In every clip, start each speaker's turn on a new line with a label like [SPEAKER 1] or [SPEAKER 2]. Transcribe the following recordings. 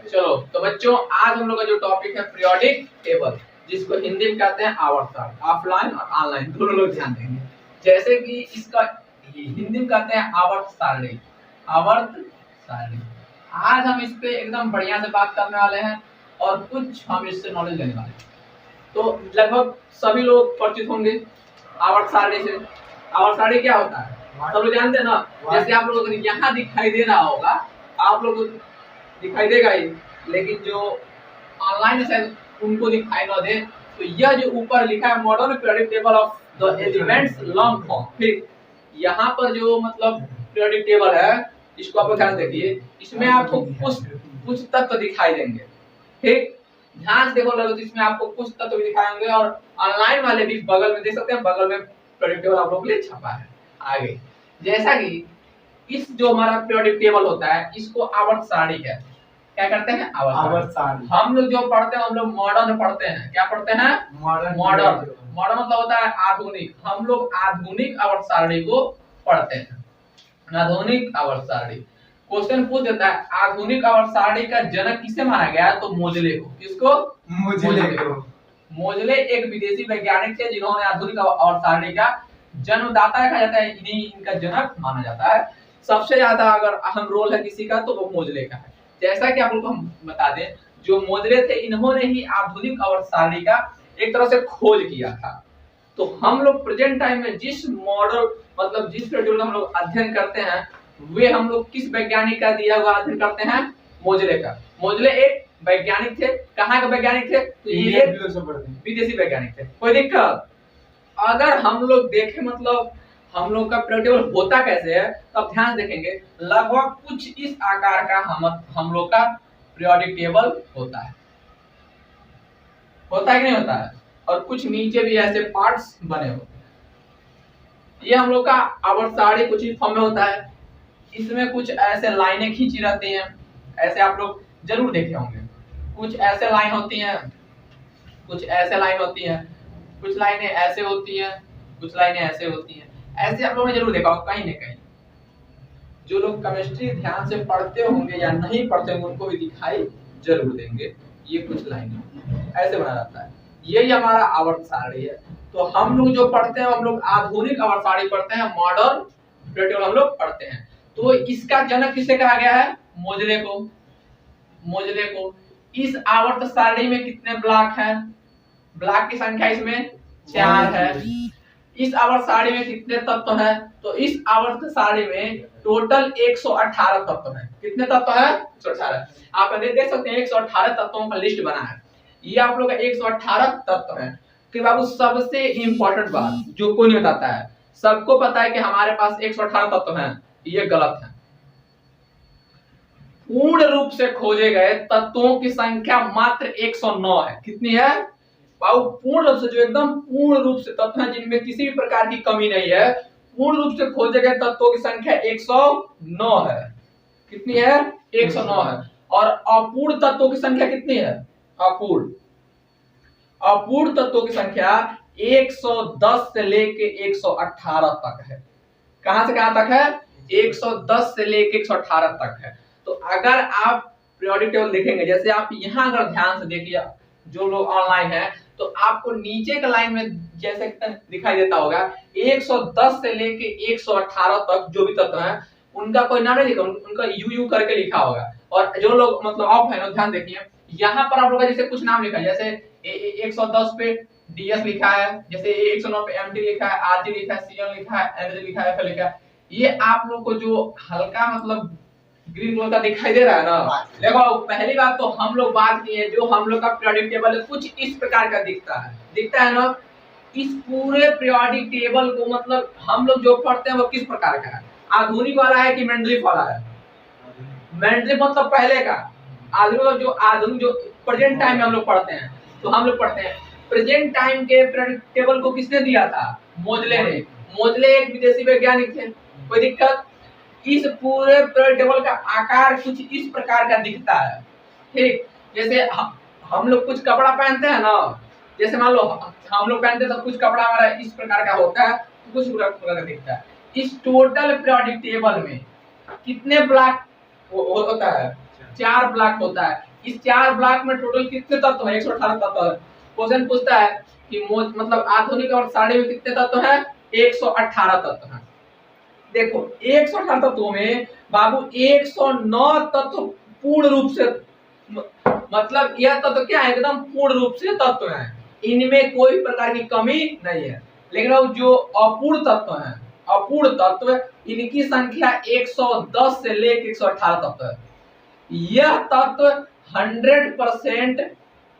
[SPEAKER 1] चलो तो बच्चों आज हम लोग का जो टॉपिक है पीरियोडिक टेबल, जिसको हिंदी में कहते हैं आवर्त ऑफलाइन और ऑनलाइन दोनों लोग ध्यान देंगे। जैसे कि इसका हिंदी में कहते हैं आवर्त सारणी। आवर्त सारणी आज हम इस पे एकदम बढ़िया से बात करने वाले हैं और कुछ हम इससे नॉलेज लेने वाले हैं। तो लगभग सभी लोग परिचित होंगे आवर्त सारणी से। आवर्त सारणी क्या होता है सब लोग जानते हैं ना। जैसे आप लोगों को यहाँ दिखाई दे रहा होगा, आप लोग दिखाई देगा ही, लेकिन जो ऑनलाइन शायद उनको दिखाई ना दे, तो यह जो ऊपर लिखा है modern periodic table of the elements long form, फिर यहाँ पर जो मतलब पीरियोडिक टेबल है इसको आप ध्यान देखिए, इसमें आपको कुछ तत्व दिखाई देंगे। ठीक ध्यान से देखो लगे तो इसमें आपको कुछ तत्व दिखाएंगे और ऑनलाइन वाले भी बगल में देख सकते हैं, बगल में पीरियोडिक टेबल आप लोगों के लिए छपा है। आगे जैसा कि इस जो हमारा पीरियोडिक टेबल होता है इसको आवर्त सारणी कहते हैं। क्या करते हैं आवर्त सारणी। हम लोग जो पढ़ते हैं हम लोग मॉडर्न पढ़ते हैं। क्या पढ़ते हैं मॉडर्न मतलब होता है आधुनिक। हम लोग आधुनिक आवर्त सारणी को पढ़ते हैं। आधुनिक आवर्त सारणी क्वेश्चन पूछ देता है आधुनिक आवर्त सारणी का जनक किसे माना गया है, तो मोजले को। किसको? मोजले को। मोजले एक विदेशी वैज्ञानिक थे जिन्होंने आधुनिक आवर्त सारणी का जन्मदाता कहा जाता है, इन्हीं इनका जनक माना जाता है। सबसे ज्यादा अगर अहम रोल है किसी का तो वो मोजले का है। जैसा कि आप लोग को हम बता दें जो मोजले थे इन्होंने ही आधुनिक आवर्त सारणी का एक तरह से खोज किया था। तो हम लोग प्रेजेंट टाइम में जिस मॉडल मतलब जिस पीरियड हम लोग अध्ययन करते हैं वे हम लोग किस वैज्ञानिक का दिया हुआ अध्ययन करते हैं? मोजले का। मोजले एक वैज्ञानिक थे। कहाँ के वैज्ञानिक थे? तो ये विदेशी वैज्ञानिक थे। कोई दिक्कत? अगर हम लोग देखें मतलब हम लोग का पीरियोडिक टेबल होता कैसे है तब ध्यान देखेंगे, लगभग कुछ इस आकार का हम लोग का पीरियोडिक टेबल होता है। होता है कि नहीं होता है? और कुछ नीचे भी ऐसे पार्ट्स बने होते हैं। ये हम लोग का आवर्त सारणी कुछ इस फॉर्म में होता है। इसमें कुछ ऐसे लाइनें खींची रहती हैं, ऐसे आप लोग जरूर देखे होंगे। कुछ ऐसे लाइन होती हैं, कुछ ऐसे लाइन होती हैं, कुछ लाइनें ऐसे होती हैं, कुछ लाइनें ऐसे होती हैं। ऐसे आप लोगों ने जरूर देखा होगा कहीं ना कहीं। जो लोग केमिस्ट्री ध्यान से पढ़ते होंगे या नहीं पढ़ते होंगे उनको भी दिखाई जरूर देंगे। ये कुछ लाइनें ऐसे बना रहता है, यही हमारा आवर्त सारणी है। तो हम लोग जो पढ़ते हैं हम लोग आधुनिक आवर्त सारणी पढ़ते हैं, मॉडर्न पीरियोडिक टेबल हम लोग पढ़ते हैं। तो इसका जनक किसे कहा गया है? मोजले को। मोजले को। इस आवर्त सारणी में कितने ब्लॉक हैं? ब्लॉक की संख्या इसमें 4 है। इस आवर्त सारणी में कितने तत्व हैं? तो इस आवर्त सारणी में टोटल 118 तत्व हैं। कितने तत्व हैं? 118। आप देख सकते हैं 118 तत्वों का लिस्ट बना है। ये आप लोग का 118 तत्व है। कि बाबू सबसे इंपॉर्टेंट बात जो कोई नहीं बताता है, सबको पता है कि हमारे पास 118 तत्व हैं, ये गलत है। पूर्ण रूप से खोजे गए तत्वों की संख्या मात्र 109 है। कितनी है बाबू? पूर्ण रूप से, जो एकदम पूर्ण रूप से तत्व हैं जिनमें किसी भी प्रकार की कमी नहीं है, पूर्ण रूप से खोजे गए तत्वों की संख्या 109 है। कितनी है? 109 है। और अपूर्ण तत्वों की संख्या कितनी है? अपूर्ण तत्वों की संख्या 110 से लेके 118 तक है। कहां से कहां तक है? 110 से लेके 118 तक है। तो अगर आप पीरियोडिक टेबल देखेंगे, जैसे आप यहां अगर ध्यान से देखिए जो लोग ऑनलाइन है, तो आपको नीचे के लाइन में जैसे दिखाई देता होगा 110 से लेके 118 तक जो भी तत्व है उनका कोई नाम नहीं लिखा, उनका यू करके लिखा होगा। और जो लोग मतलब ऑफ है ध्यान देखिए, यहाँ पर आप लोग जैसे कुछ नाम लिखा है, जैसे 110 पे डीएस लिखा है, जैसे 109 पे एमटी लिखा है, आरजी लिखा है, सीएन लिखा है, एनजी लिखा है, एफएल लिखा है। ये आप लोग को जो हल्का मतलब ग्रीन कलर का दिखाई दे रहा है ना, देखो पहली बात तो हम लोग बात की है जो हम लोग का पीरियोडिक टेबल कुछ इस प्रकार का दिखता है ना। इस पूरे पीरियोडिक टेबल को मतलब हम लोग जो पढ़ते हैं वो किस प्रकार का है? आधुनिक वाला है कि मेंडलीफ वाला है? मेंडलीफ मतलब पहले का। आधुनिक जो प्रेजेंट टाइम में हम लोग पढ़ते हैं, तो हम लोग पढ़ते हैं प्रेजेंट टाइम के पीरियोडिक टेबल को किसने दिया था? मोजले ने। मोजले एक विदेशी वैज्ञानिक थे। कोई दिक्कत? इस पूरे पीरियोडिक टेबल का आकार कुछ इस प्रकार का दिखता है। ठीक जैसे हम लोग कुछ कपड़ा पहनते हैं ना, जैसे मान लो हम लोग पहनते हैं तो कुछ कपड़ा हमारा इस प्रकार का होता है, कुछ प्रकार का दिखता है। इस टोटल पीरियोडिक टेबल में कितने ब्लॉक होता है? 4 ब्लॉक होता है। इस 4 ब्लॉक में टोटल कितने तत्व है? 118 तत्व है। क्वेश्चन पूछता है कि मतलब आधुनिक और साड़ी में कितने तत्व है? 118 तत्व है। देखो 118 तत्वों में बाबू 109 तत्व पूर्ण रूप से मतलब यह तत्व क्या है? एकदम पूर्ण रूप से तत्व है, इनमें कोई प्रकार की कमी नहीं है। लेकिन अब जो अपूर्ण तत्व है, अपूर्ण तत्व, इनकी संख्या 110 से लेकर 118 तत्व है। यह तत्व 100%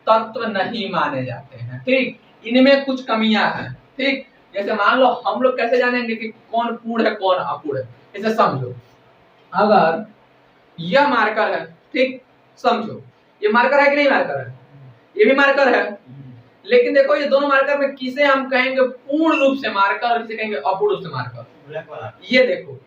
[SPEAKER 1] तत्व नहीं माने जाते हैं, ठीक। इनमें कुछ कमियां हैं, ठीक। जैसे मान लो हम लोग कैसे जानेंगे कि कौन पूर्ण है कौन अपूर्ण है? इसे समझो, अगर यह मार्कर है, ठीक, समझो ये मार्कर है कि नहीं मार्कर है? ये भी मार्कर है, लेकिन देखो ये दोनों मार्कर में किसे हम कहेंगे पूर्ण रूप से मार्कर और किसे कहेंगे अपूर्ण रूप से मार्कर? ब्लैक वाला। ये देखो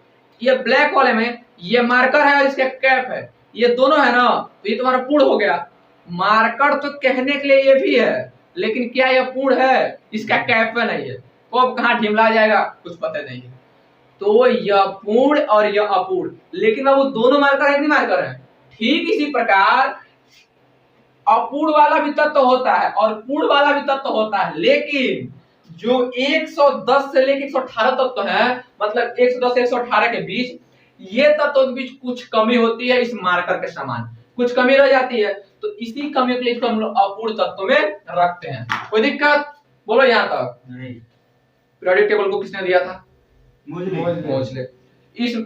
[SPEAKER 1] ये ब्लैक वाले में ये मार्कर है और इसका कैप है, ये दोनों है ना, तो ये तुम्हारा पूर्ण हो गया। मार्कर तो कहने के लिए ये भी है, लेकिन क्या यह पूर्ण है? इसका कैप में नहीं है, कब कहां ढिमला जाएगा कुछ पता नहीं है। तो यह पूर्ण और यह अपूर्ण, लेकिन वो दोनों मार्कर है कि नहीं मार्कर है? ठीक इसी प्रकार अपूर्ण वाला भी तत्व होता है और पूर्ण वाला भी तत्व होता है, लेकिन जो 110 से लेकर 118 तत्व है, मतलब 110 से 118 के बीच, ये तत्वों के बीच कुछ कमी होती है, इस मार्कर के समान कुछ कमी रह जाती है, तो इसी कमी के लिए इसको हम लोग अपूर्ण तत्व में रखते हैं। कोई दिक्कत? बोलो यहाँ तक नहीं। पीरियोडिक टेबल को किसने दिया था? मोजले।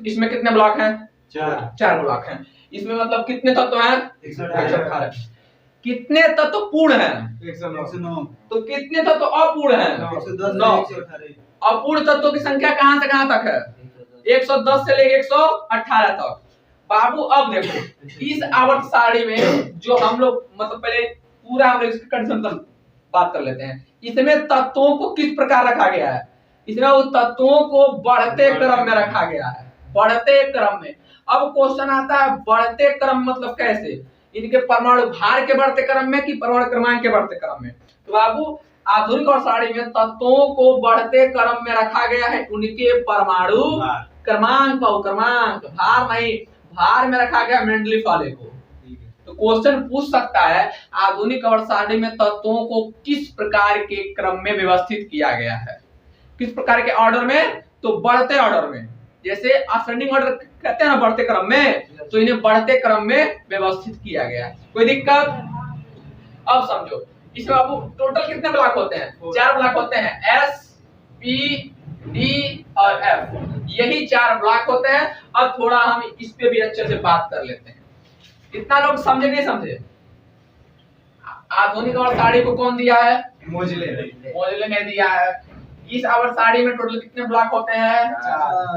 [SPEAKER 1] इसमें कितने ब्लॉक हैं? 4 ब्लॉक हैं। इसमें मतलब कितने तत्व हैं? 118। कितने तत्व पूर्ण हैं? 109। तो कितने तत्व अपूर्ण हैं? 9। अपूर्ण तत्वों की संख्या कहां से कहां तक है? 110 से लेकर 118 तक। बाबू अब देखो इस आवर्त सारणी में जो हम लोग मतलब पहले पूरा हम लोग इसकी कंडीशन पर बात कर लेते हैं। इसमें तत्वों को किस प्रकार रखा गया है? इसमें उस तत्वों को बढ़ते क्रम में रखा गया है, बढ़ते क्रम में। अब क्वेश्चन आता है बढ़ते क्रम मतलब कैसे? इनके परमाणु भार के बढ़ते क्रम में कि परमाणु क्रमांक के बढ़ते क्रम में? तो बाबू आधुनिक और सारणी में तत्वों को बढ़ते क्रम में रखा गया है, उनके परमाणु क्रमांक भार नहीं, भार में रखा गया मेंडलीफ वाले को। तो क्वेश्चन पूछ सकता है आधुनिक और सारणी में तत्वों को किस प्रकार के क्रम में व्यवस्थित किया गया है? किस प्रकार के ऑर्डर में? तो बढ़ते ऑर्डर में। जैसे असेंडिंग ऑर्डर कहते हैं ना बढ़ते क्रम में, तो इन्हें बढ़ते क्रम में व्यवस्थित किया गया है। कोई दिक्कत? अब समझो इसमें बाबू टोटल कितने ब्लॉक होते हैं? 4 ब्लॉक होते हैं, एस, पी, डी और एफ। यही 4 ब्लॉक होते हैं। अब थोड़ा हम इस पे भी अच्छे से बात कर लेते हैं। कितना लोग समझे नहीं समझे? आधुनिक और साड़ी को कौन दिया है? मोजले ने दिया है। इस आवर्त साड़ी में टोटल कितने ब्लॉक होते हैं?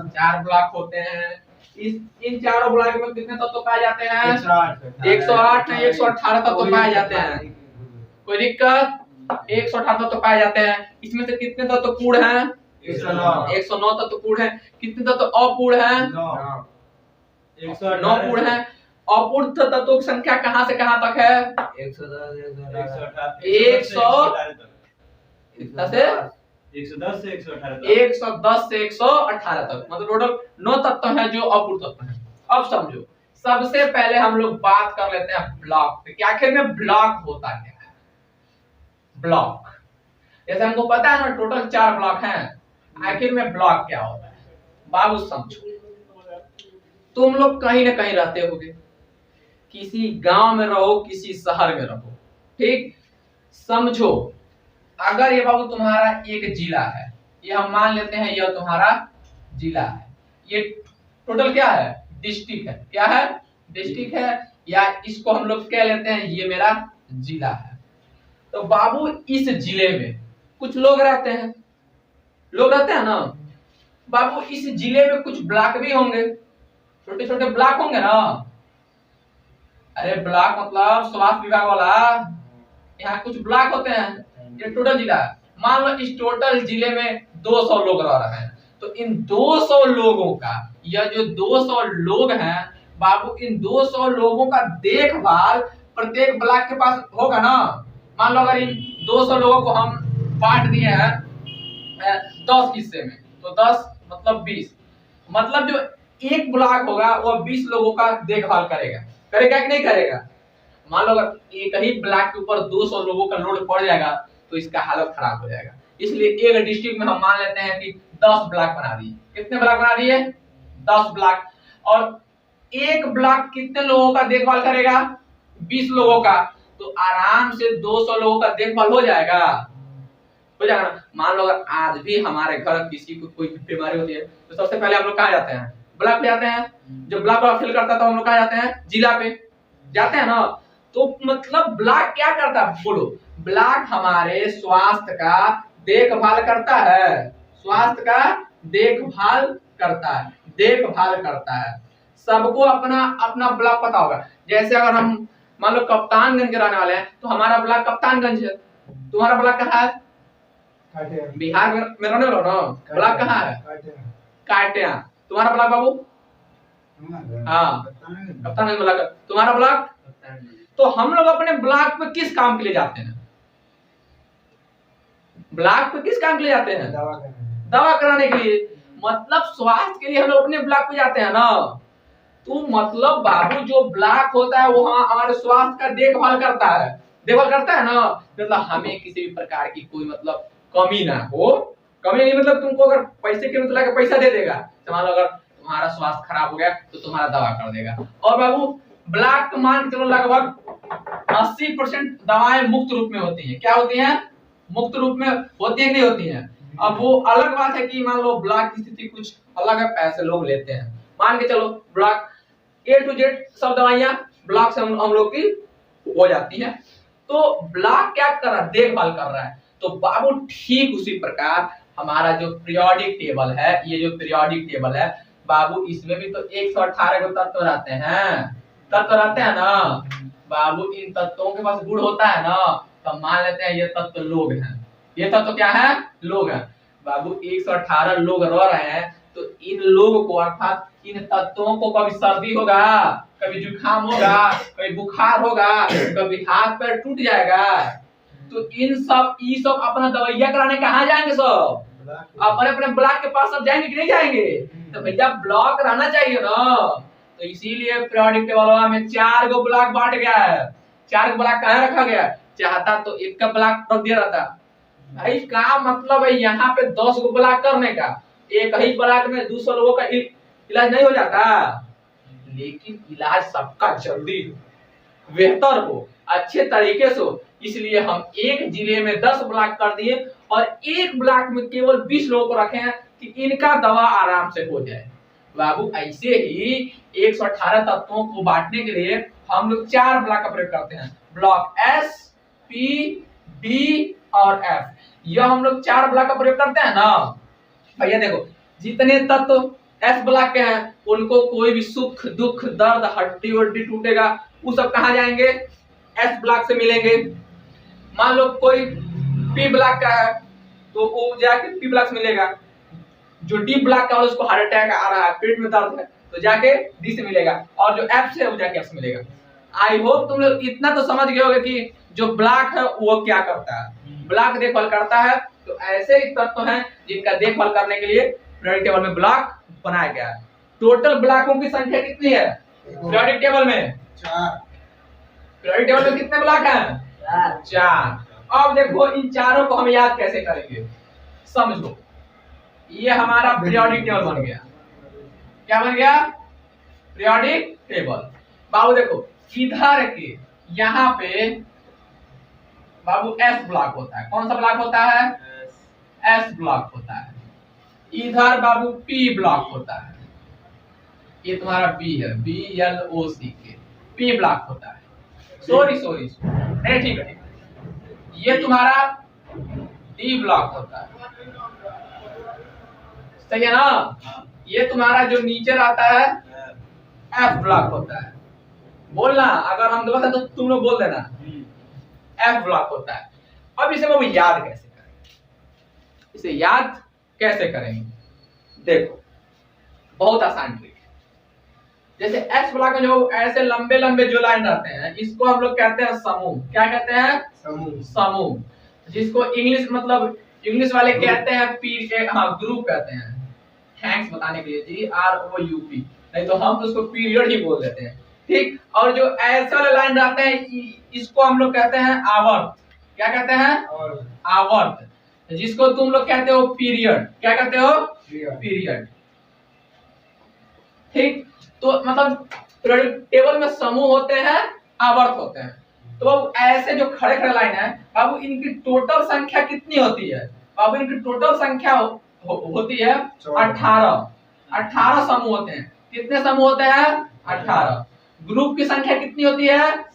[SPEAKER 1] 4 ब्लॉक होते हैं। इन चारों ब्लॉक में कितने तत्व पाए जाते हैं? 108 नहीं 118 तत्व पाए जाते हैं। कोई दिक्कत? 118 तत्व पाए जाते हैं। इसमें से कितने तत्व पूर्ण हैं? 109 तत्व पूर्ण हैं। कितने तत्व अपूर्ण हैं? 9 पूर्ण हैं। अपूर्ण तत्वों की संख्या कहां से कहां तक है? 110 से 118 तक, मतलब टोटल 9 तत्व हैं जो अपूर्ण तत्व हैं। अब समझो सबसे पहले हम लोग बात कर लेते हैं ब्लॉक पे कि आखिर में ब्लॉक होता क्या है। ब्लॉक जैसे हमको पता है ना टोटल 4 ब्लॉक हैं, आखिर में ब्लॉक क्या होता है? बाबू समझो, तुम लोग कहीं ना कहीं रहते होगे, किसी गांव में रहो किसी शहर में रहो, ठीक। समझो अगर ये बाबू तुम्हारा एक जिला है, ये हम मान लेते हैं यह तुम्हारा जिला है, ये टोटल क्या है? डिस्ट्रिक्ट है। क्या है? डिस्ट्रिक्ट है, या इसको हम लोग कह लेते हैं ये मेरा जिला है। तो बाबू इस जिले में कुछ लोग रहते हैं, ना बाबू। इस जिले में कुछ ब्लॉक भी होंगे, छोटे छोटे ब्लॉक होंगे ना। अरे ब्लॉक मतलब स्वास्थ्य विभाग वाला, यहाँ कुछ ब्लॉक होते हैं। ये टोटल जिला है, मान लो इस टोटल जिले में 200 लोग रह रहे हैं, तो इन 200 लोगों का, यह जो 200 लोग हैं बाबू, इन 200 लोगों का देखभाल प्रत्येक ब्लॉक के पास होगा ना। मान लो अगर इन 200 लोगों को हम बांट दिए हैं 10 हिस्से में, तो 10 मतलब 20, मतलब जो एक ब्लॉक होगा वो 20 लोगों का देखभाल करेगा कि नहीं करेगा? मान लो अगर एक ही ब्लॉक के ऊपर 200 लोगों का लोड पड़ जाएगा तो इसका हालत खराब हो जाएगा। इसलिए एक डिस्ट्रिक्ट में हम मान लेते हैं कि 10 ब्लॉक बना दिए। कितने ब्लॉक बना दिए? 10 ब्लॉक। और एक ब्लॉक कितने लोगों का देखभाल करेगा? 20 लोगों का। तो आराम से 200 लोगों का देखभाल हो जाएगा, हो जाएगा ना। मान लो अगर आज भी हमारे घर किसी को कोई बीमारी होती है तो सबसे पहले हम लोग कहाँ जाते हैं? ब्लॉक पे जाते हैं। जब ब्लॉक का फिल करता है तो हम लोग कहाँ जाते हैं? जिला पे जाते हैं ना। तो मतलब ब्लॉक क्या करता है बोलो? ब्लॉक हमारे स्वास्थ्य का देखभाल करता है, स्वास्थ्य का देखभाल करता है, देखभाल करता है। सबको अपना अपना ब्लॉक पता होगा। जैसे अगर हम मान लो कप्तानगंज के रहने वाले हैं तो हमारा ब्लॉक कप्तानगंज है। तुम्हारा ब्लॉक कहाँ है? बिहार में रहने वाला ना। ब्लॉक कहाँ है? काटिया। तुम्हारा ब्लॉक बाबू? हाँ, कप्तानगंज ब्लॉक। तुम्हारा ब्लॉक? तो हम लोग अपने ब्लॉक पे किस काम के लिए जाते हैं? ब्लॉक पे किस काम के लिए जाते हैं? दवा कराने के लिए। मतलब स्वास्थ्य के लिए हम लोग अपने ब्लॉक पे जाते हैं ना। तो मतलब बाबू जो ब्लॉक होता है वो हमारे स्वास्थ्य का देखभाल करता है, देखभाल करता है ना। मतलब हमें किसी भी प्रकार की कोई मतलब कमी ना हो। कमी नहीं मतलब तुमको अगर पैसे के मतलब के पैसा दे देगा। मान लो अगर तुम्हारा स्वास्थ्य खराब हो गया तो तुम्हारा दवा कर देगा। और बाबू ब्लॉक मान के चलो लगभग 80% दवाएं मुफ्त रूप में होती हैं। क्या होती हैं? मुफ्त रूप में होती है, नहीं होती हैं। अब वो अलग बात है कि मान लो ब्लॉक की स्थिति कुछ अलग है, पैसे लोग लेते हैं। मान के चलो ब्लॉक A to Z सब दवाइयां ब्लॉक से हम लोग की हो जाती हैं। तो ब्लॉक क्या कर रहा है? देखभाल कर रहा है। तो बाबू ठीक उसी प्रकार हमारा जो पीरियोडिक टेबल है, ये जो पीरियोडिक टेबल है बाबू, इसमें भी तो 118 को तत्व रहते हैं, तत्व रहते हैं ना बाबू। इन तत्वों के पास गुण होता है ना। तो मान लेते हैं ये तत्व लोग हैं। ये तत्व क्या है? लोग हैं बाबू। 118 लोग रह रहे हैं। तो इन लोगों को अर्थात इन तत्वों को कभी सर्दी होगा, कभी जुकाम होगा, कभी बुखार होगा, कभी हाथ पैर टूट जाएगा। तो इन सब ये सब अपना दवाइयां कराने कहाँ जाएंगे? सब अपने अपने ब्लॉक के पास सब जाएंगे कि नहीं जाएंगे? तो भैया ब्लॉक रहना चाहिए ना। तो इसीलिए पीरियोडिक टेबल में 4 गो ब्लॉक बांट गया है। 4 गो ब्लॉक कहाँ रखा गया? चाहता तो एक का ब्लॉक रख दिया रहता। भाई का मतलब है यहाँ पे 10 गो ब्लॉक करने का। एक ही ब्लॉक में 200 लोगों का इलाज नहीं हो जाता। लेकिन इलाज सबका जल्दी बेहतर हो, अच्छे तरीके से हो, इसलिए हम एक जिले में 10 ब्लॉक कर दिए और एक ब्लॉक में केवल 20 लोगों को रखे हैं कि इनका दवा आराम से हो जाए। बाबू ऐसे ही 118 तत्वों को बांटने के लिए हम लोग 4 ब्लॉक का प्रयोग करते हैं। ब्लॉक S, P, D और F। यह हम लोग 4 ब्लॉक का प्रयोग करते हैं ना। भैया देखो जितने तत्व S ब्लॉक के हैं उनको कोई भी सुख दुख दर्द हड्डी वड्डी टूटेगा वो सब कहाँ जाएंगे? S ब्लॉक से मिलेंगे। मान लो कोई P ब्लॉक का है तो वो जाके P ब्लॉक से मिलेगा। जो D ब्लॉक का है उसको हार्ट अटैक आ रहा है, पेट में दर्द है तो जाके D से मिलेगा। और जो F से है वो जाके F से मिलेगा। आई होप तुम लोग इतना तो समझ गए होगे कि जो ब्लॉक है वो क्या करता है। ब्लॉक देखभाल करता है। तो ऐसे ही तत्व हैं जिनका देखभाल करने के लिए पीरियोडिक टेबल में ब्लॉक बनाया गया है। टोटल ब्लॉकों की संख्या कितनी है पीरियोडिक टेबल में? 4। पीरियोडिक टेबल में कितने ब्लॉक हैं? 4। अब देखो इन चारों को हम याद कैसे करेंगे समझो। ये हमारा पीरियोडिक टेबल बन गया। क्या बन गया? Periodic table. बाबू देखो इधर के यहाँ पे बाबू S ब्लॉक होता है। कौन सा ब्लॉक होता है? S ब्लॉक होता है। इधर बाबू P ब्लॉक होता है। ये तुम्हारा B है, BLOCK P ब्लॉक होता है। सॉरी नहीं ठीक है। ये तुम्हारा D ब्लॉक होता है। सही है ना। ये तुम्हारा जो नीचे रहता है F ब्लॉक होता है। बोलना अगर हम गलत है तो तुम लोग बोल देना। F ब्लॉक होता है। अब इसे वो याद कैसे करेंगे? इसे याद कैसे करेंगे? देखो बहुत आसान ट्रिक है। जैसे S ब्लॉक में जो ऐसे लंबे लंबे जो लाइन रहते हैं इसको हम लोग कहते हैं समूह। क्या कहते हैं? समूह। जिसको इंग्लिश मतलब इंग्लिश वाले कहते हैं ग्रुप कहते हैं। थैंक्स बताने के लिए GROUP। नहीं तो हम तो उसको पीरियड ही बोल देते हैं। ठीक। और जो ऐसे वाले लाइन रहते हैं इसको हम लोग कहते हैं आवर्त। क्या कहते हैं? आवर्त। जिसको तुम लोग कहते हो पीरियड। क्या कहते हो? पीरियड। ठीक। तो मतलब टेबल में समूह होते हैं, आवर्त होते हैं। तो ऐसे जो खड़े खड़े लाइन है बाबू, इनकी टोटल संख्या कितनी होती है? बाबू इनकी टोटल संख्या होती है 18। 18 समूह होते हैं। कितने समूह होते हैं? 18। ग्रुप की संख्या कितनी होती है?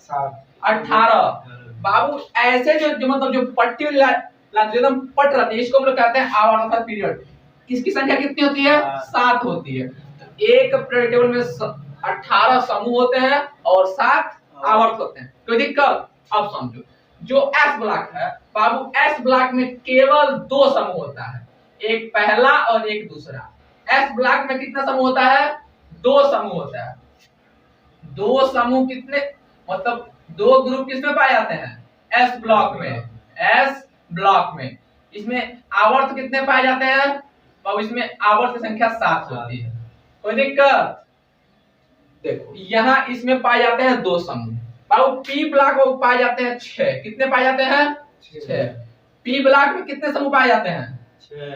[SPEAKER 1] 18। बाबू ऐसे जो मतलब जो पट्टी एकदम पट रहती है, इसको हम लोग कहते हैं आवर्त अर्थात पीरियड। किसकी संख्या कितनी होती है? 7 होती है। तो एक पीरियड टेबल में 18 समूह होते हैं और 7 आवर्त होते हैं। कोई दिक्कत? अब समझो, जो एस ब्लॉक है बाबू, एस ब्लॉक में केवल 2 समूह होता है, एक पहला और एक दूसरा। एस ब्लॉक में कितना समूह होता है? 2 समूह होता है। 2 समूह कितने मतलब 2 ग्रुप किसमें पाए जाते हैं? एस ब्लॉक में। एस ब्लॉक में इसमें आवर्त कितने पाए जाते हैं? बाबू इसमें आवर्त की संख्या 7 होती है। कोई दिक्कत? देखो यहाँ इसमें पाए जाते हैं 2 समूह। बाबू पी ब्लॉक में पाए जाते हैं 6। कितने पाए जाते हैं? 6। पी ब्लॉक में कितने समूह पाए जाते हैं?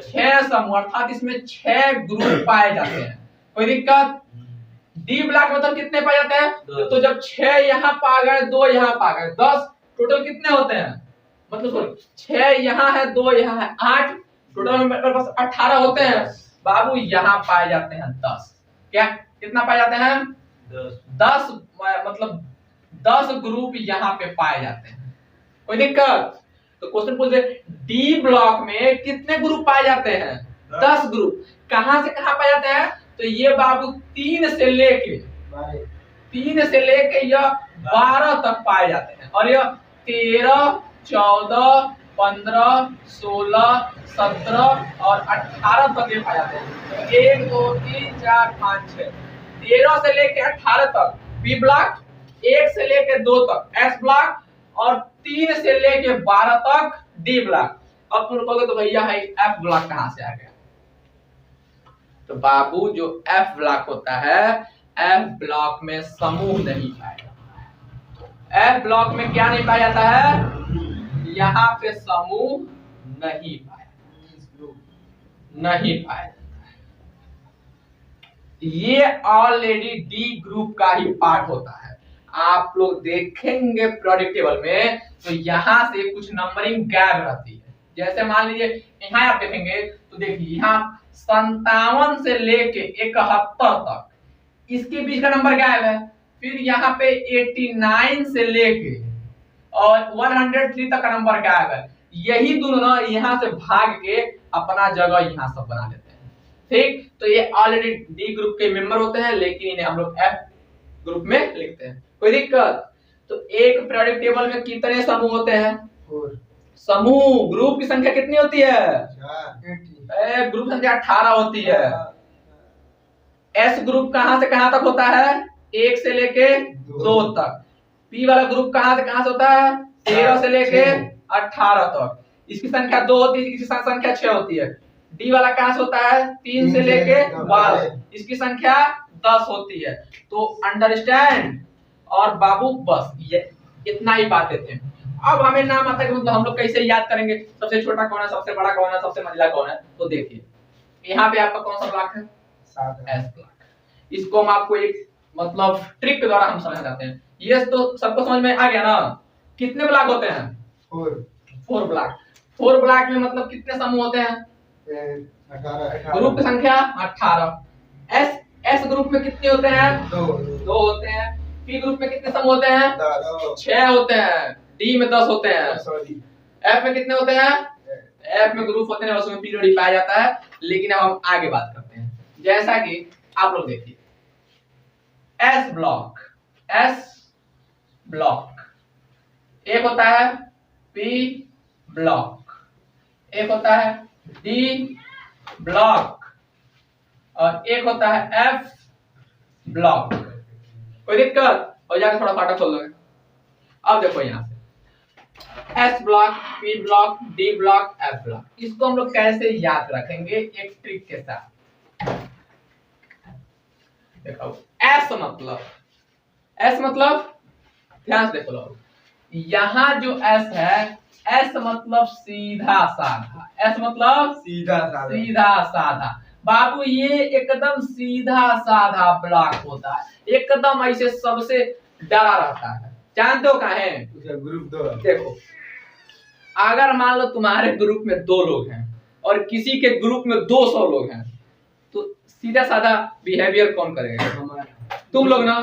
[SPEAKER 1] 6 समूह, अर्थात इसमें 6 ग्रुप पाए जाते हैं। कोई दिक्कत? डी ब्लॉक मतलब कितने पाए जाते हैं? तो जब 6 यहाँ पा गए, 2 यहाँ पा गए, 10 टोटल कितने होते हैं? मतलब सॉरी 6 यहाँ है, 2 यहाँ है, 8 टोटल मेरे पास 18 होते हैं। बाबू यहाँ पाए जाते हैं 10। क्या कितना पाए जाते हैं? 10 मतलब 10 ग्रुप यहाँ पे पाए जाते हैं। कोई दिक्कत? तो क्वेश्चन पूछे डी ब्लॉक में कितने ग्रुप पाए जाते हैं? 10 ग्रुप। कहां से कहां पाए जाते हैं? तो ये बाबू 3 से लेके यह 12 तक पाए जाते हैं। और यह 13, 14, 15, 16, 17 और 18 तक ये पाए जाते हैं। 1 2 3 4 5 6 13 से लेके 18 तक बी ब्लॉक, 1 से लेके 2 तक एस ब्लॉक और 3 से लेके 12 तक डी ब्लॉक। अब तुम कहोगे तो भैया है एफ ब्लॉक कहां से आ गया? तो बाबू जो एफ ब्लॉक होता है, एफ ब्लॉक में समूह नहीं पाया जाता है। एफ ब्लॉक में क्या नहीं पाया जाता है? यहाँ पे समूह नहीं पाया जाता है। ये ऑलरेडी डी ग्रुप का ही पार्ट होता है। आप लोग देखेंगे पीरियोडिक टेबल में तो यहां से कुछ नंबरिंग गैप रहती है। जैसे मान लीजिए यहाँ आप देखेंगे तो देखिए यहाँ 57 से लेके 71 तक इसके बीच का नंबर गैप है। फिर यहाँ पे 89 से लेके और 103 तक का नंबर गैप है। यही दोनों ना यहाँ से भाग के अपना जगह यहाँ सब बना लेते हैं। ठीक। तो ये ऑलरेडी डी ग्रुप के मेंबर होते हैं, लेकिन इन्हें हम लोग एफ ग्रुप में लिखते हैं। कोई दिक्कत? तो एक पीरियोडिक टेबल में कितने समूह होते हैं? 4 समूह। ग्रुप की संख्या कितनी होती है? 4। ग्रुप संख्या 18 होती है। एस ग्रुप कहां से कहां तक होता है? 1 से लेके 2 तक। पी वाला ग्रुप कहां से कहां से होता है? 13 से लेके 18 तक। इसकी संख्या 2 होती है, इसकी संख्या 6 होती है। डी वाला कहां से होता है? 3 से लेके 12, इसकी संख्या 10 होती है। तो अंडरस्टैंड। और बाबू बस ये इतना ही बातें थे। अब हमें नाम आता है कि मतलब हम लोग कैसे याद करेंगे सबसे छोटा कौन है, सबसे बड़ा कौन है, सबसे मंझला कौन है। तो देखिए यहाँ पे आपका कौन सा ब्लॉक है? S block. इसको हम आपको एक मतलब ट्रिक के द्वारा हम समझ जाते हैं। ये तो सबको समझ में आ गया ना? कितने ब्लॉक होते हैं? 4 ब्लॉक। 4 ब्लॉक में मतलब कितने समूह होते हैं? 18। ग्रुप की संख्या 18। एस ग्रुप में कितने होते हैं? 2 होते हैं। पी ग्रुप में कितने समूह होते हैं? 6 होते हैं। डी में 10 होते हैं। एफ में कितने होते हैं? एफ में ग्रुप होते हैं, उसमें पीरियड ही पाया जाता है। लेकिन अब हम आगे बात करते हैं। जैसा कि आप लोग देखिए एस ब्लॉक, एक होता है पी ब्लॉक, एक होता है डी ब्लॉक और एक होता है एफ ब्लॉक। कोई दिक्कत? और जाकर थोड़ा फाटा खोल दोगे। अब देखो यहाँ से S block, P block, D block, F block, इसको हम लोग कैसे याद रखेंगे एक ट्रिक के साथ। देखो एस मतलब एस मतलब ध्यान से देखो लोग, यहाँ जो एस है, एस मतलब सीधा साधा, एस मतलब सीधा साधा। बाबू ये एकदम सीधा साधा ब्लॉक होता है, एकदम ऐसे सबसे डरा रहता है। जानते हो काहे?
[SPEAKER 2] ग्रुप 2
[SPEAKER 1] देखो, अगर मान लो तुम्हारे ग्रुप में 2 लोग हैं और किसी के ग्रुप में 200 लोग हैं, तो सीधा साधा बिहेवियर कौन करेगा? तुम लोग ना।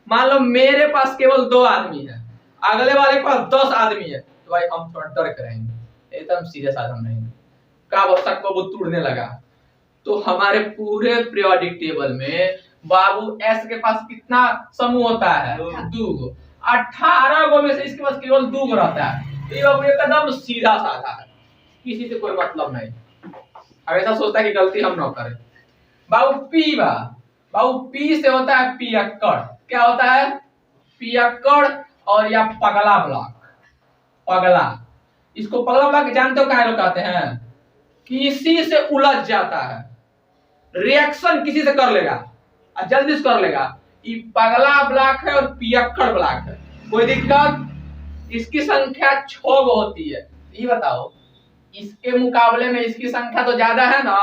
[SPEAKER 1] मान लो मेरे पास केवल 2 आदमी है, अगले वाले के पास 10 आदमी है, तो भाई हम थोड़ा डर करेंगे, एकदम सीधे साधा हम रहेंगे। का वक्त वो तोड़ने लगा। तो हमारे पूरे पीरियोडिक टेबल में बाबू एस के पास कितना समूह होता है? 2 गो। 18 गो में से इसके पास केवल 2 गो रहता है। ये बाबू एकदम सीधा साधा है, किसी से कोई मतलब नहीं, हमेशा सोचता है कि गलती हम ना करें। बाबू पी बाबू पी से होता है पियक्कड़। क्या होता है? पियक्कड़ और या पगला ब्लॉक। पगला, इसको पगला ब्लॉक जानते हो काहे लोग कहते हैं? किसी से उलझ जाता है, रिएक्शन किसी से कर लेगा और जल्दी से कर लेगा। ये पगला ब्लॉक है और पियक्कड़ ब्लॉक है। कोई दिक्कत? इसकी संख्या 6 गो होती है। ये बताओ, इसके मुकाबले में इसकी संख्या तो ज्यादा है ना,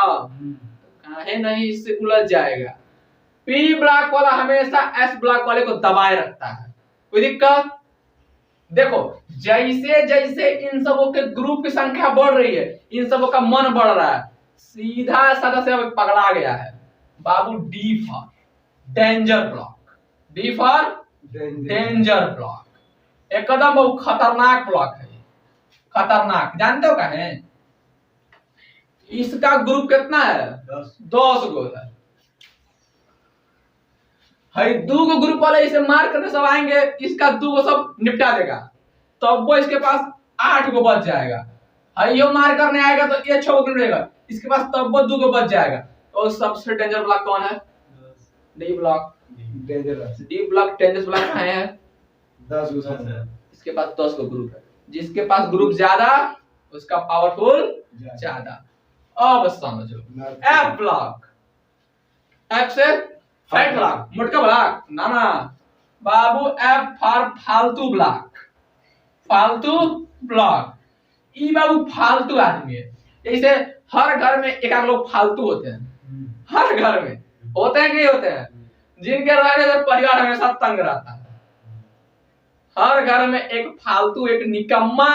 [SPEAKER 1] काहे नहीं इससे उलझ जाएगा। पी ब्लॉक वाला हमेशा एस ब्लॉक वाले को दबाए रखता है। कोई दिक्कत? देखो, जैसे जैसे इन सबों के ग्रुप की संख्या बढ़ रही है, इन सबों का मन बढ़ रहा है, सीधा साधा से अब पगला गया है। बाबू D for danger block, D for danger block, एकदम बहुत खतरनाक ब्लॉक है। खतरनाक जानते हो क्या है? इसका ग्रुप कितना है? 10 गो है। 2 गो ग्रुप वाले इसे मार करके सब आएंगे, इसका 2 गो सब निपटा देगा, तब वो इसके पास 8 गो बच जाएगा। यो मार करने आएगा तो ये 6 गो मिलेगा, इसके पास तब वो 2 गो बच जाएगा। तो सबसे डेंजर ब्लॉक कौन है? D block. D block danger block कहाँ है?
[SPEAKER 2] 10 गो।
[SPEAKER 1] इसके पास 10 गो ग्रुप है। जिसके पास ग्रुप ज्यादा उसका पावरफुल ज्यादा। अब समझो, एफ ब्लॉक, एफ से फैट ब्लॉक, मोटका ब्लॉक ना ना बाबू, एफ फॉर फालतू ब्लॉक, फालतू ब्लॉक। ई बाबू फालतू आदमी है। जैसे हर घर में एक आध लोग फालतू होते हैं, हर घर में होते हैं कि नहीं होते हैं, जिनके रहने से परिवार हमेशा तंग रहता है। हर घर में एक फालतू, एक निकम्मा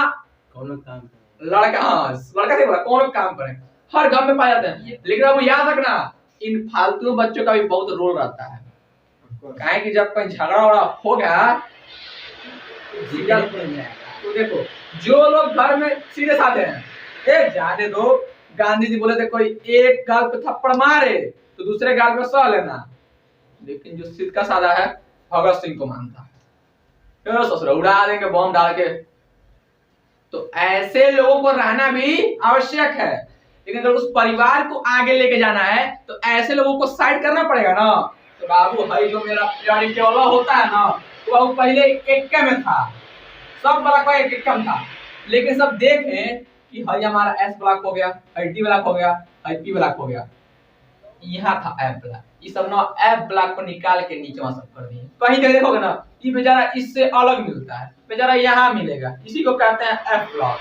[SPEAKER 1] लड़का, हाँ लड़का से बोला कौन काम करे, हर घर में पाए जाते हैं। लेकिन अब याद रखना, इन फालतू बच्चों का भी बहुत रोल रहता है। काहे कि जब कोई झगड़ा वगड़ा हो गया तो देखो, जो लोग घर में सीधे साधे हैं, ए जाने दो, गांधी जी बोले थे कोई एक गाल पे थप्पड़ मारे तो दूसरे गाल पे सह लेना। लेकिन जो सीधा साधा है भगत सिंह को मानता है, ससुरा उड़ा देंगे बम डाल के। तो ऐसे लोगों को रहना भी आवश्यक है, लेकिन अगर उस परिवार को आगे लेके जाना है तो ऐसे लोगों को साइड करना पड़ेगा ना। तो बाबू भाई जो मेरा प्रियोरिटी वाला होता है ना, तो वो पहले एक में था, सब ब्लॉक का एक कम था, लेकिन सब देखें कि भाई हमारा एस ब्लॉक हो गया, डी ब्लॉक हो गया, पी ब्लॉक हो गया, यहाँ था एफ ब्लॉक। ये सब ना एफ ब्लॉक को निकाल के नीचे वहां सब कर दिए। कहीं कहीं देखोगे ना, ये बेचारा इससे अलग मिलता है, बेचारा यहाँ मिलेगा, इसी को कहते हैं एफ ब्लॉक।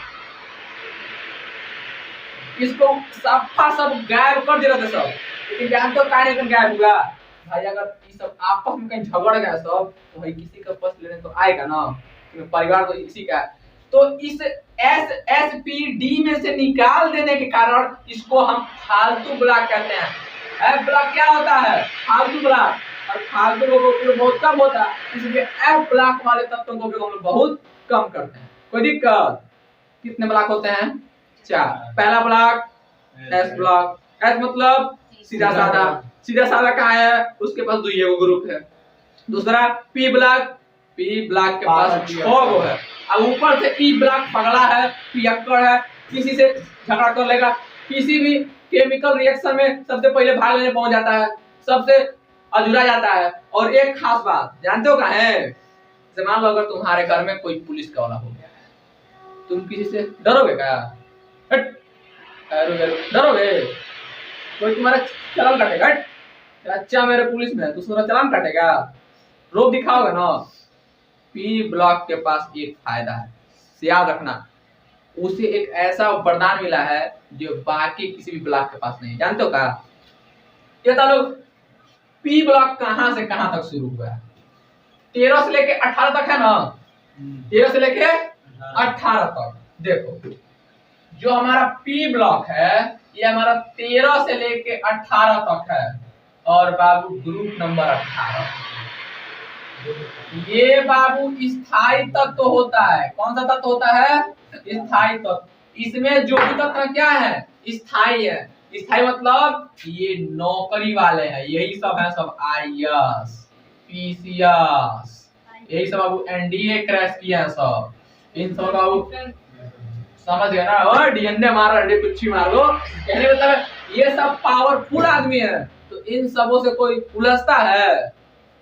[SPEAKER 1] इसको सफा सब गायब कर दिया था सब, लेकिन जानते हो काहे नहीं गायब हुआ भाई? अगर ये सब आपस में कहीं झगड़ गया सब, तो भाई किसी का पक्ष लेने तो आएगा ना, परिवार तो इसी का है। तो इस एस एस पी डी में से निकाल देने के कारण इसको हम फालतू ब्लॉक कहते हैं। एफ ब्लॉक क्या होता है? फालतू ब्लॉक, और फालतू का उपयोग बहुत कम होता है, इसलिए एफ ब्लॉक वाले तत्वों का उपयोग हम लोग बहुत कम करते हैं। कोई दिक्कत? कितने ब्लॉक होते हैं? 4। पहला ब्लॉक एस ब्लॉक, एस मतलब सीधा साधा, सीधा साधा कहाँ है? उसके पास 2 ग्रुप है। दूसरा पी ब्लॉक, पी ब्लॉक के पास 6 गो है, और ऊपर से ई ब्लॉक पगला है, पियक्कड़ है, किसी से झगड़ा कर लेगा, किसी भी केमिकल रिएक्शन में सबसे पहले भाग लेने पहुंच जाता है, सबसे अधूरा जाता है। और एक खास बात जानते हो क्या है? जैसे मान लो अगर तुम्हारे घर में कोई पुलिस का वाला हो गया है, तुम किसी से डरोगे क्या? डरोगे? कोई तुम्हारा चालान काटेगा, अच्छा मेरे पुलिस में, दूसरा चालान काटेगा? रो दिखाओगे ना। पी ब्लॉक के पास एक फायदा है, याद रखना, उसे एक ऐसा वरदान मिला है जो बाकी किसी भी ब्लॉक के पास नहीं। जानते हो क्या? ये बता लो, पी ब्लॉक कहां से कहां तक शुरू हुआ है? 13 से लेके 18 तक है ना। 13 से लेके 18 तक। देखो, जो हमारा पी ब्लॉक है ये हमारा 13 से लेके 18 तक है। और बाबू ग्रुप नंबर 18, ये बाबू स्थायी तत्व होता है। कौन सा तत्व होता है? स्थायी तत्व। इसमें जो भी तत्व क्या है? स्थायी है। स्थायी मतलब ये नौकरी वाले हैं, यही सब है, सब IAS, PCS, यही सब बाबू NDA क्रैश किए हैं सब। इन सब बाबू समझ गए ना? और डीएनए मार रहा है, कुछ मार लो, कहने मतलब ये सब पावरफुल आदमी है। तो इन सबों से कोई उलझता है?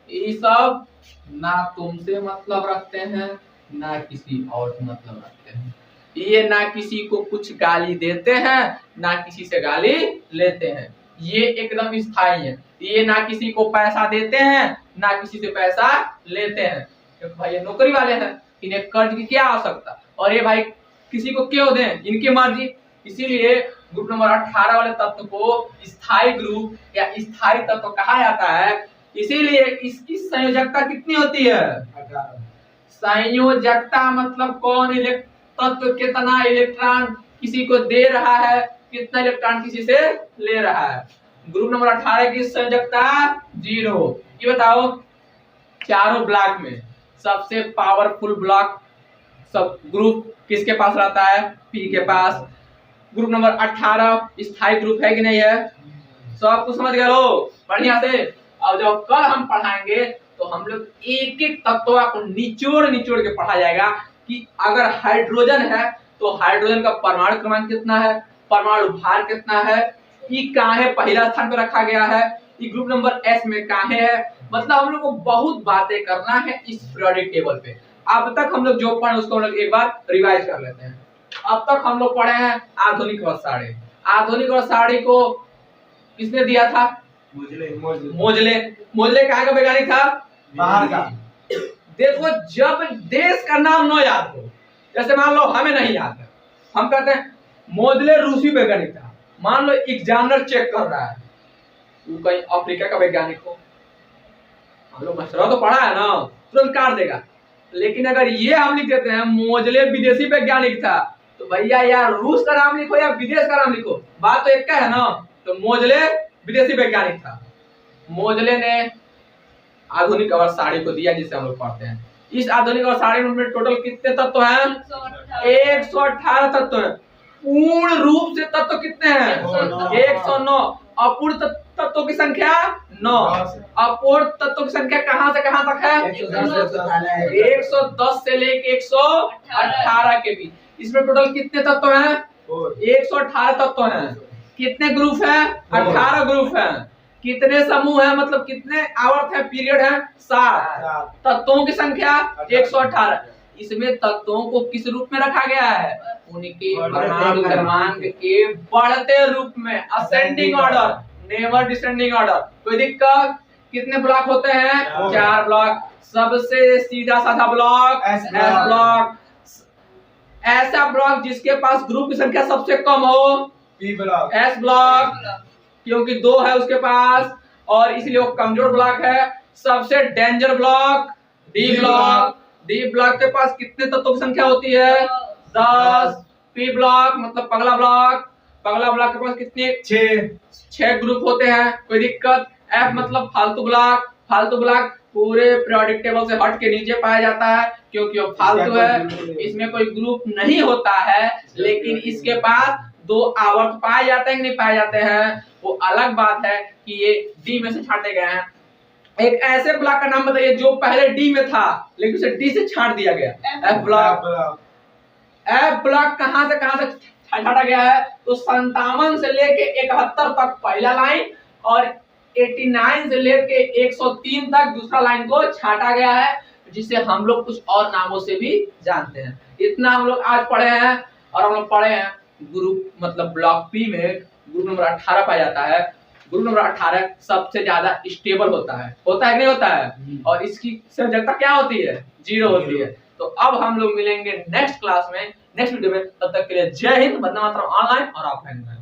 [SPEAKER 1] ये सब ना तुमसे मतलब रखते हैं ना किसी और से मतलब रखते हैं। ये ना किसी को कुछ गाली देते हैं ना किसी से गाली लेते हैं। ये एकदम स्थायी है। ये ना किसी को पैसा देते हैं ना किसी से पैसा लेते हैं, क्योंकि भाई ये नौकरी वाले हैं, इन्हें कर्ज की क्या आवश्यकता। और ये भाई किसी को क्यों दें? इनकी मर्जी। इसीलिए ग्रुप नंबर 18 वाले तत्व को स्थायी ग्रुप या स्थायी तत्व कहा जाता है। इसीलिए इसकी संयोजकता कितनी होती है?
[SPEAKER 2] 18।
[SPEAKER 1] संयोजकता मतलब कौन तत्व कितना इलेक्ट्रॉन किसी को दे रहा है, कितना इलेक्ट्रॉन किसी से ले रहा है। ग्रुप नंबर 18 की संयोजकता 0। ये बताओ, चारों ब्लॉक में सबसे पावरफुल ब्लॉक सब ग्रुप किसके पास रहता है? पी के पास। ग्रुप नंबर 18 स्थायी ग्रुप है कि नहीं है? सब कुछ समझ गए लो बढ़िया से। अब जब कल हम पढ़ाएंगे तो हम लोग एक एक तत्व को निचोड़ निचोड़ के पढ़ा जाएगा कि अगर हाइड्रोजन है तो हाइड्रोजन का परमाणु क्रमांक कितना है, परमाणु भार कितना है, ई कहाँ है, पहला स्थान पर रखा गया है, ई ग्रुप नंबर S में कहाँ है। मतलब हम लोग को बहुत बातें करना है इस पीरियोडिक टेबल पे। अब तक हम लोग जो पढ़े उसको हम लोग एक बार रिवाइज कर लेते हैं। अब तक हम लोग पढ़े हैं आधुनिक और साड़ी। आधुनिक और साड़ी को किसने दिया था? मोजले कहाँ का वैज्ञानिक था?
[SPEAKER 2] बाहर का।
[SPEAKER 1] देखो, जब देश का नाम न याद हो, जैसे मान लो हमें नहीं याद है, हम कहते हैं मोजले रूसी वैज्ञानिक था। मान लो एग्जामिनर चेक कर रहा है, वो कहीं अफ्रीका का वैज्ञानिक हो, हम लोग मसला तो पढ़ा है ना, तुरंत काट देगा। लेकिन अगर ये हम लिख देते हैं मोजले विदेशी वैज्ञानिक था, तो भैया यार रूस का नाम लिखो या विदेश का नाम लिखो, बात तो एक का है ना। तो मोजले विदेशी वैज्ञानिक था। मोजले ने आधुनिक और साड़ी को दिया जिसे हम लोग पढ़ते हैं। इस आधुनिक और साड़ी में टोटल कितने तत्व हैं? 118 तत्व हैं। पूर्ण रूप से तत्व कितने हैं? 109। अपूर्ण तत्वों की संख्या 9। अपूर्ण तत्वों की संख्या कहां से कहां तक है? 110 से लेके 118 के बीच। इसमें टोटल कितने तत्व हैं? 118 तत्व हैं। कितने ग्रुप हैं? 18 ग्रुप हैं। कितने समूह है, मतलब कितने आवर्त है, पीरियड है? 7। तत्वों की संख्या 118। इसमें तत्वों को किस रूप में रखा गया है? उनके परमाणु क्रमांक के बढ़ते रूप में, ascending order, never descending order. कोई दिक्कत? कितने ब्लॉक होते हैं? 4 ब्लॉक। सबसे सीधा साधा ब्लॉक एस ब्लॉक। ऐसा ब्लॉक जिसके पास ग्रुप की संख्या सबसे कम हो,
[SPEAKER 2] पी ब्लॉक।
[SPEAKER 1] एस ब्लॉक क्योंकि 2 है उसके पास और इसलिए वो कमजोर ब्लॉक है। सबसे danger block D block. D block के पास कितने तत्वों की संख्या होती है? 10। पी ब्लॉक मतलब पगला ब्लॉक। पगला ब्लॉक के पास कितने? 6 ग्रुप होते हैं। कोई दिक्कत? एफ मतलब फालतू ब्लॉक। फालतू ब्लॉक पूरे पीरियोडिक टेबल से हट के नीचे पाया जाता है क्योंकि वो फालतू है, इसमें कोई ग्रुप नहीं होता है, लेकिन इसके पास 2 आवर्त पाए जाते हैं कि नहीं पाए जाते हैं, वो अलग बात है कि ये डी में से छांटे गए हैं। एक ऐसे ब्लॉक का नाम बताइए जो पहले डी में था लेकिन उसे डी से छांट दिया गया। F block. एफ ब्लॉक कहां से कहां तक छाटा गया है? तो 57 से लेके 71 तक पहला लाइन और 89 से लेके 103 तक दूसरा लाइन को छाटा गया है, जिसे हम लोग कुछ और नामों से भी जानते हैं। इतना हम लोग आज पढ़े हैं। और हम लोग पढ़े हैं ग्रुप मतलब ब्लॉक पी में ग्रुप नंबर 18 पाया जाता है। ग्रुप नंबर 18 सबसे ज्यादा स्टेबल होता है कि नहीं होता है, और इसकी संयोजकता क्या होती है, 0 होती है। तो अब हम लोग मिलेंगे नेक्स्ट क्लास में, नेक्स्ट वीडियो में। तब तक के लिए जय हिंद, वंदे मातरम ऑनलाइन और ऑफलाइन में।